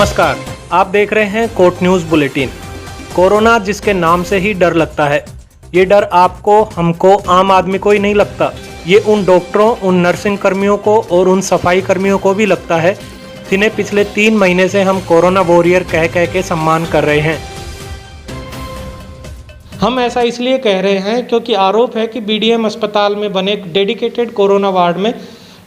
नमस्कार, आप देख रहे हैं कोट न्यूज़ बुलेटिन। कोरोना जिसके नाम से ही डर लगता है, ये डर आपको, हमको, आम आदमी को ही नहीं लगता। ये उन डॉक्टरों, उन नर्सिंग कर्मियों को और उन सफाई कर्मियों को भी लगता है जिन्हें पिछले 3 महीने से हम कोरोना वॉरियर कह के सम्मान कर रहे हैं। हम ऐसा इसलिए कह रहे हैं क्योंकि आरोप है कि बीडीएम अस्पताल में बने डेडिकेटेड कोरोना वार्ड में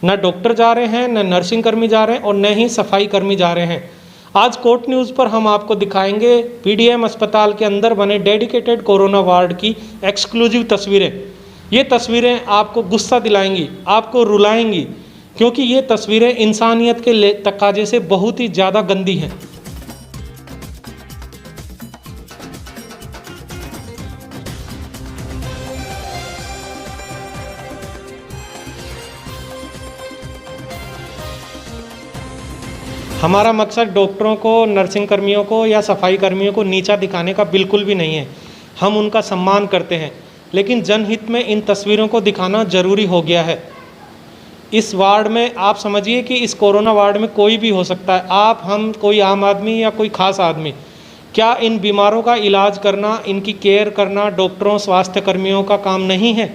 न डॉक्टर जा रहे हैं, न नर्सिंग कर्मी जा रहे हैं और न ही सफाई कर्मी जा रहे हैं। आज कोट न्यूज़ पर हम आपको दिखाएंगे बीडीएम अस्पताल के अंदर बने डेडिकेटेड कोरोना वार्ड की एक्सक्लूसिव तस्वीरें। ये तस्वीरें आपको गुस्सा दिलाएंगी, आपको रुलाएंगी, क्योंकि ये तस्वीरें इंसानियत के तकाजे से बहुत ही ज़्यादा गंदी हैं। हमारा मकसद डॉक्टरों को, नर्सिंग कर्मियों को या सफाई कर्मियों को नीचा दिखाने का बिल्कुल भी नहीं है। हम उनका सम्मान करते हैं, लेकिन जनहित में इन तस्वीरों को दिखाना ज़रूरी हो गया है। इस वार्ड में आप समझिए कि इस कोरोना वार्ड में कोई भी हो सकता है, आप, हम, कोई आम आदमी या कोई ख़ास आदमी। क्या इन बीमारों का इलाज करना, इनकी केयर करना डॉक्टरों, स्वास्थ्य कर्मियों का काम नहीं है?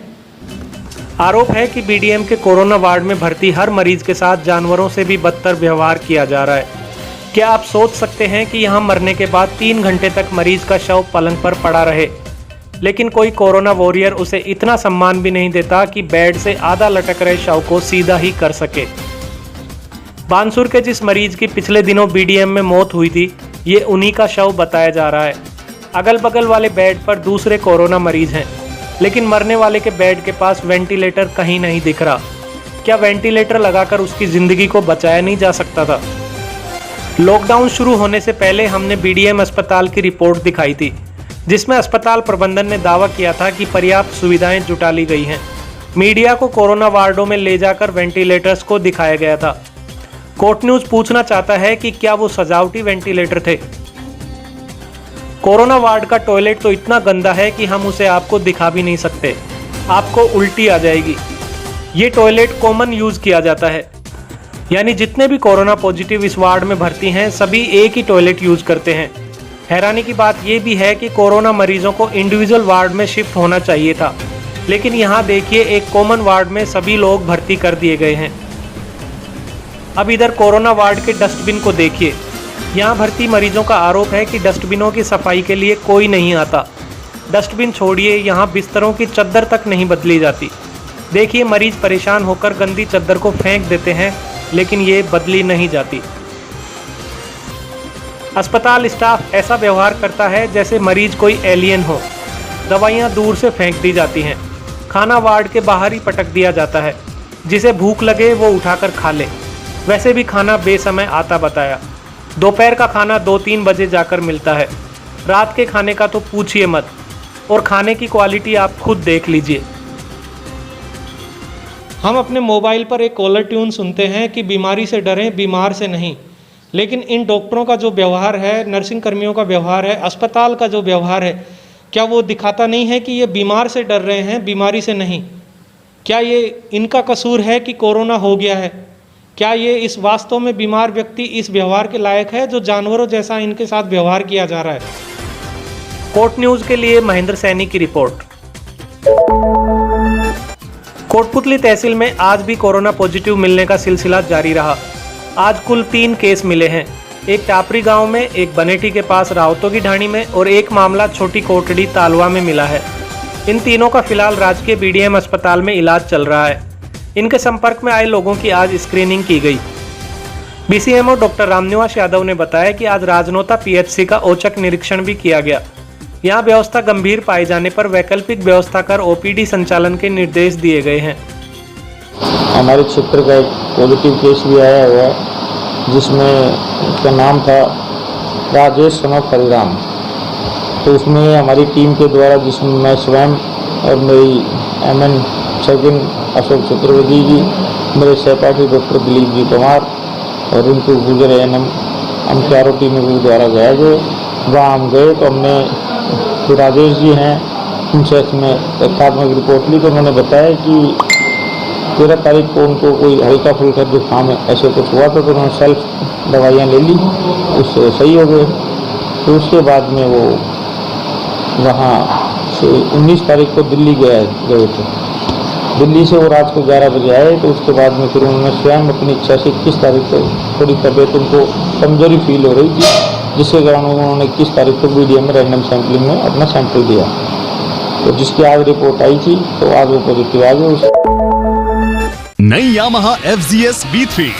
आरोप है कि बीडीएम के कोरोना वार्ड में भर्ती हर मरीज के साथ जानवरों से भी बदतर व्यवहार किया जा रहा है। क्या आप सोच सकते हैं कि यहां मरने के बाद 3 घंटे तक मरीज का शव पलंग पर पड़ा रहे, लेकिन कोई कोरोना वॉरियर उसे इतना सम्मान भी नहीं देता कि बेड से आधा लटक रहे शव को सीधा ही कर सके। बानसूर के जिस मरीज की पिछले दिनों बीडीएम में मौत हुई थी, ये उन्हीं का शव बताया जा रहा है। अगल बगल वाले बेड पर दूसरे कोरोना मरीज हैं, लेकिन मरने वाले के बेड के पास वेंटिलेटर कहीं नहीं दिख रहा। क्या वेंटिलेटर लगाकर उसकी ज़िंदगी को बचाया नहीं जा सकता था? लॉकडाउन शुरू होने से पहले हमने बीडीएम अस्पताल की रिपोर्ट दिखाई थी, जिसमें अस्पताल प्रबंधन ने दावा किया था कि पर्याप्त सुविधाएं जुटा ली गई हैं। मीडिया को कोरोना वार्डों में ले जाकर वेंटिलेटर्स को दिखाया गया था। कोट न्यूज़ पूछना चाहता है कि क्या वो सजावटी वेंटिलेटर थे? कोरोना वार्ड का टॉयलेट तो इतना गंदा है कि हम उसे आपको दिखा भी नहीं सकते, आपको उल्टी आ जाएगी। ये टॉयलेट कॉमन यूज़ किया जाता है, यानी जितने भी कोरोना पॉजिटिव इस वार्ड में भर्ती हैं सभी एक ही टॉयलेट यूज़ करते हैं। हैरानी की बात यह भी है कि कोरोना मरीजों को इंडिविजुअल वार्ड में शिफ्ट होना चाहिए था, लेकिन यहाँ देखिए एक कॉमन वार्ड में सभी लोग भर्ती कर दिए गए हैं। अब इधर कोरोना वार्ड के डस्टबिन को देखिए। यहाँ भर्ती मरीजों का आरोप है कि डस्टबिनों की सफाई के लिए कोई नहीं आता। डस्टबिन छोड़िए, यहाँ बिस्तरों की चद्दर तक नहीं बदली जाती। देखिए मरीज परेशान होकर गंदी चद्दर को फेंक देते हैं, लेकिन ये बदली नहीं जाती। अस्पताल स्टाफ ऐसा व्यवहार करता है जैसे मरीज कोई एलियन हो। दवाइयाँ दूर से फेंक दी जाती हैं। खाना वार्ड के बाहर ही पटक दिया जाता है। जिसे भूख लगे वो उठाकर खा ले। वैसे भी खाना बेसमय आता बताया। दोपहर का खाना 2-3 बजे जाकर मिलता है। रात के खाने का तो पूछिए मत, और खाने की क्वालिटी आप खुद देख लीजिए। हम अपने मोबाइल पर एक कॉलर ट्यून सुनते हैं कि बीमारी से डरें, बीमार से नहीं। लेकिन इन डॉक्टरों का जो व्यवहार है, नर्सिंग कर्मियों का व्यवहार है, अस्पताल का जो व्यवहार है, क्या वो दिखाता नहीं है कि ये बीमार से डर रहे हैं, बीमारी से नहीं? क्या ये इनका कसूर है कि कोरोना हो गया है? क्या ये इस वास्तव में बीमार व्यक्ति इस व्यवहार के लायक है जो जानवरों जैसा इनके साथ व्यवहार किया जा रहा है? कोट न्यूज़ के लिए महेंद्र सैनी की रिपोर्ट। कोटपुतली तहसील में आज भी कोरोना पॉजिटिव मिलने का सिलसिला जारी रहा। आज कुल 3 केस मिले हैं। एक टापरी गांव में, एक बनेठी के पास रावतों की ढाणी में और एक मामला छोटी कोटड़ी तालवा में मिला है। इन तीनों का फिलहाल राजकीय बीडीएम अस्पताल में इलाज चल रहा है। इनके संपर्क में आए लोगों की आज स्क्रीनिंग की गई। बीसीएमओ डॉक्टर रामनिवास यादव ने बताया कि आज राजनोता पीएचसी का औचक निरीक्षण भी किया गया। यहाँ व्यवस्था गंभीर पाए जाने पर वैकल्पिक व्यवस्था कर ओपीडी संचालन के निर्देश दिए गए हैं। हमारे क्षेत्र का एक पॉजिटिव केस भी आया हुआ है, जिसमें उसका नाम था राजेश सनोफ हरिराम। तो उसमें हमारी टीम के द्वारा, जिसमें मैं स्वयं और मेरी एमएन सर्जन अशोक चतुर्वेदी जी, मेरे सहपाठी डॉक्टर दिलीप जी कुमार और इनको गुजर एएनएम, हम चारों टीमों के द्वारा गए थे। वहाँ हम गए तो हमने जो राजेश जी हैं उनसे इसमें एकात्मक रिपोर्ट ली, तो उन्होंने बताया कि 13 तारीख को उनको कोई हल्का फुल्का जुकाम है ऐसे कुछ हुआ था, तो उन्होंने सेल्फ दवाइयाँ ले ली, उससे सही हो गए। तो उसके बाद में वो वहाँ से 19 तारीख को दिल्ली गए थे। दिल्ली से वो रात को 11 बजे आए, तो उसके बाद में फिर उन्होंने स्वयं अपनी इच्छा से 21 तारीख को थोड़ी तबीयत उनको कमजोरी फील हो रही थी, जिसके कारण उन्होंने 21 तारीख को वीडियो में रैंडम सैंपलिंग में अपना सैंपल दिया। तो जिसकी आज रिपोर्ट आई थी तो आज वो पॉजिटिव आ गया। नई Yamaha FZS V3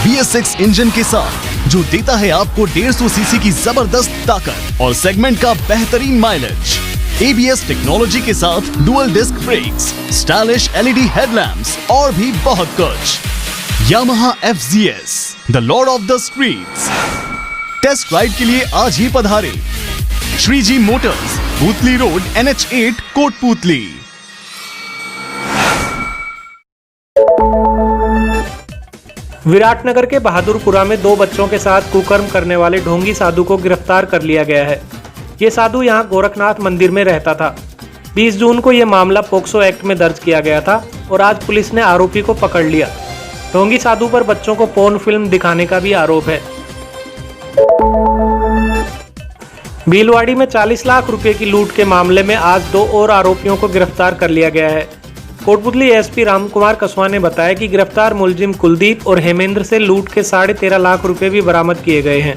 VS6 engine के साथ जो देता है आपको 150 सीसी की जबरदस्त ताकत और सेगमेंट का बेहतरीन माइलेज। ABS टेक्नोलॉजी के साथ dual disc brakes, stylish LED headlamps और भी बहुत कुछ। Yamaha FZS, the lord of the streets. Test ride के लिए आज ही पधारें। Shriji Motors, Putli road, NH8, Kotputli. Viratnagar के बहादुरपुरा में 2 बच्चों के साथ कुकर्म करने वाले ढोंगी साधु को गिरफ्तार कर लिया गया है। ये साधु यहां गोरखनाथ मंदिर में रहता था। 20 जून को यह मामला पोक्सो एक्ट में दर्ज किया गया था और आज पुलिस ने आरोपी को पकड़ लिया। ढोंगी साधु पर बच्चों को पोर्न फिल्म दिखाने का भी आरोप है। भीलवाड़ी में 40 लाख रुपए की लूट के मामले में आज 2 और आरोपियों को गिरफ्तार कर लिया गया है। कोटपुतली एसपी रामकुमार कसवा ने बताया कि गिरफ्तार मुलजिम कुलदीप और हेमेंद्र से लूट के 13.5 लाख रुपए भी बरामद किए गए हैं।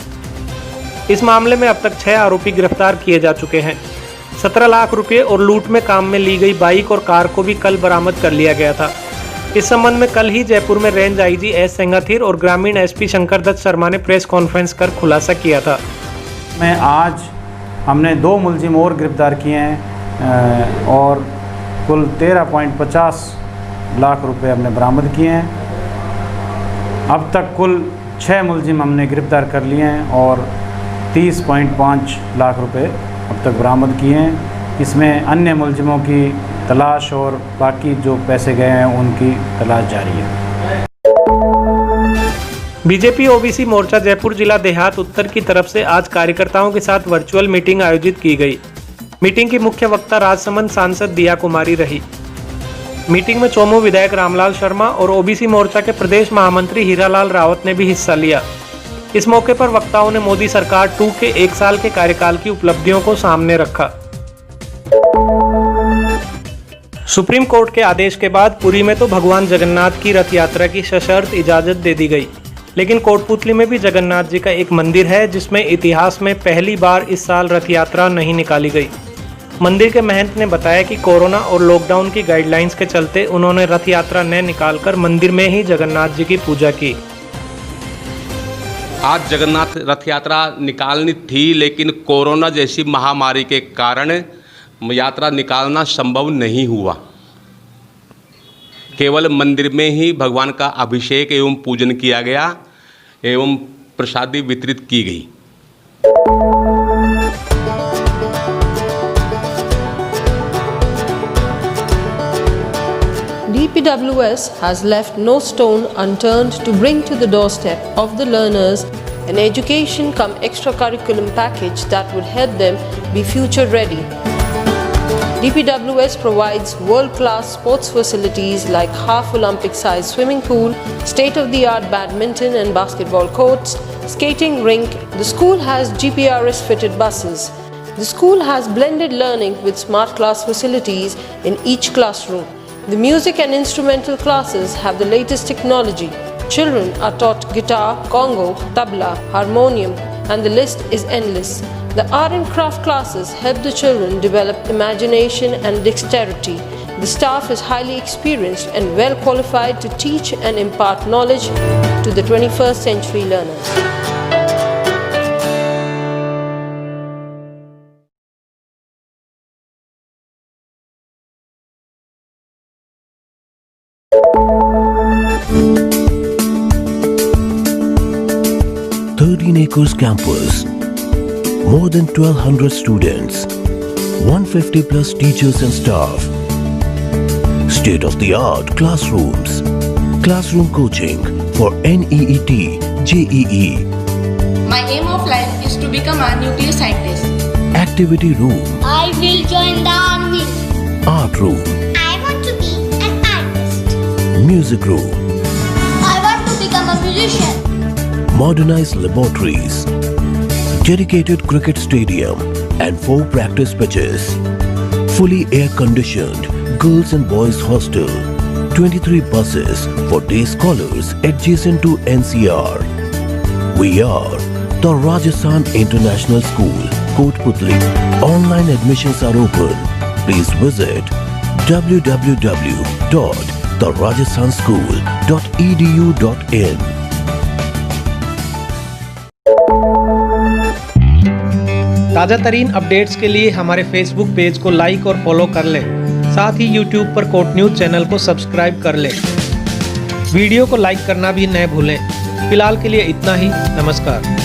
इस मामले में अब तक 6 आरोपी गिरफ्तार किए जा चुके हैं। 17 लाख रुपए और लूट में काम में ली गई बाइक और कार को भी कल बरामद कर लिया गया था। इस संबंध में कल ही जयपुर में रेंज आईजी एस सेंगाथिर और ग्रामीण एसपी शंकर दत्त शर्मा ने प्रेस कॉन्फ्रेंस कर खुलासा किया था। आज हमने 2 मुलजिम और गिरफ्तार किए हैं और कुल 13.50 लाख रुपए हमने बरामद किए हैं। अब तक कुल 6 मुलजिम हमने गिरफ्तार कर लिए हैं और 30.5 लाख रुपए अब तक बरामद किए हैं। इसमें अन्य मुलजिमों की तलाश और बाकी जो पैसे गए हैं उनकी तलाश जारी है। बीजेपी ओबीसी मोर्चा जयपुर जिला देहात उत्तर की तरफ से आज कार्यकर्ताओं के साथ वर्चुअल मीटिंग आयोजित की गई। मीटिंग की मुख्य वक्ता राजसमंद सांसद दिया कुमारी रही। मीटिंग में चोमू विधायक रामलाल शर्मा और ओबीसी मोर्चा के प्रदेश महामंत्री हीरालाल रावत ने भी हिस्सा लिया। इस मौके पर वक्ताओं ने मोदी सरकार 2 के 1 साल के कार्यकाल की उपलब्धियों को सामने रखा। सुप्रीम कोर्ट के आदेश के बाद पुरी में तो भगवान जगन्नाथ की रथ यात्रा की सशर्त इजाजत दे दी गई, लेकिन कोटपुतली में भी जगन्नाथ जी का एक मंदिर है जिसमें इतिहास में पहली बार इस साल रथ यात्रा नहीं निकाली गई। मंदिर के महंत ने बताया कि कोरोना और लॉकडाउन की गाइडलाइंस के चलते उन्होंने रथ यात्रा न निकालकर मंदिर में ही जगन्नाथ जी की पूजा की। आज जगन्नाथ रथ यात्रा निकालनी थी, लेकिन कोरोना जैसी महामारी के कारण यात्रा निकालना संभव नहीं हुआ। केवल मंदिर में ही भगवान का अभिषेक एवं पूजन किया गया एवं प्रसादी वितरित की गई। DPWS has left no stone unturned to bring to the doorstep of the learners an education cum extracurriculum package that would help them be future ready. DPWS provides world-class sports facilities like half Olympic-sized swimming pool, state-of-the-art badminton and basketball courts, skating rink. The school has GPRS-fitted buses. The school has blended learning with smart class facilities in each classroom. The music and instrumental classes have the latest technology. Children are taught guitar, congo, tabla, harmonium, and the list is endless. The art and craft classes help the children develop imagination and dexterity. The staff is highly experienced and well qualified to teach and impart knowledge to the 21st century learners. Acres campus, more than 1200 students, 150 plus teachers and staff, state-of-the-art classrooms, classroom coaching for NEET, JEE. My aim of life is to become a nuclear scientist. Activity room, I will join the army. art room, I want to be an artist. music room, I want to become a musician. modernized laboratories, dedicated cricket stadium and 4 practice pitches, fully air-conditioned girls and boys hostel, 23 buses for day scholars adjacent to NCR. We are the Rajasthan International School, Kotputli. Online admissions are open. Please visit www.therajasthanschool.edu.in. ताज़ा तरीन updates के लिए हमारे Facebook page को like और follow कर लें। साथ ही यूट्यूब पर कोट न्यूज़ चैनल को सब्सक्राइब कर लें। वीडियो को लाइक करना भी न भूलें। फिलहाल के लिए इतना ही। नमस्कार।